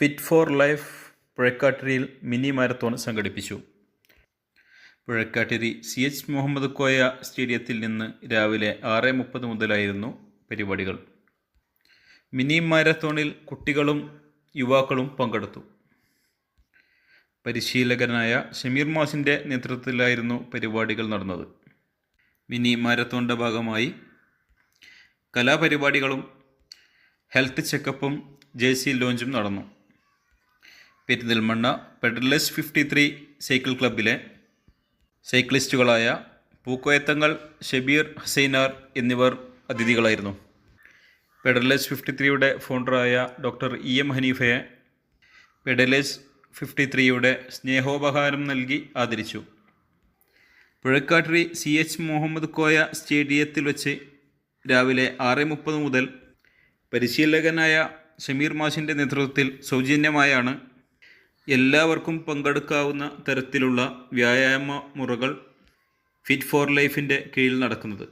Fit for life പുഴക്കാട്ടിരിയിൽ mini marathon സംഘടിപ്പിച്ചു. പുഴക്കാട്ടിരി CH മുഹമ്മദ് കോയ സ്റ്റേഡിയത്തിൽ നിന്ന് രാവിലെ 6:30 മുതലായിരുന്നു പരിപാടികൾ. മിനി മാരത്തോണിൽ കുട്ടികളും യുവാക്കളും പങ്കെടുത്തു. പരിശീലകനായ ഷമീർ മാസിൻ്റെ നേതൃത്വത്തിലായിരുന്നു പരിപാടികൾ നടന്നത്. മിനി മാരത്തോണിൻ്റെ ഭാഗമായി കലാപരിപാടികളും ഹെൽത്ത് ചെക്കപ്പും ജേഴ്സി ലോഞ്ചും നടന്നു. പെരിന്തൽമണ്ണ പെഡലേഴ്സ് 53 സൈക്കിൾ ക്ലബ്ബിലെ സൈക്ലിസ്റ്റുകളായ പൂക്കോയത്തങ്ങൾ, ഷബീർ, ഹസൈനാർ എന്നിവർ അതിഥികളായിരുന്നു. പെഡലേഴ്സ് 53യുടെ ഫൗണ്ടറായ ഡോക്ടർ EM ഹനീഫയെ പെഡലേഴ്സ് 53യുടെ സ്നേഹോപഹാരം നൽകി ആദരിച്ചു. പുഴക്കാട്ടിരി CH മുഹമ്മദ് കോയ സ്റ്റേഡിയത്തിൽ വെച്ച് രാവിലെ 6:30 മുതൽ പരിശീലകനായ ഷമീർ മാഷിൻ്റെ നേതൃത്വത്തിൽ സൗജന്യമായാണ് എല്ലാവർക്കും പങ്കെടുക്കാവുന്ന തരത്തിലുള്ള വ്യായാമ മുറകൾ ഫിറ്റ് ഫോർ ലൈഫിൻ്റെ കീഴിൽ നടക്കുന്നത്.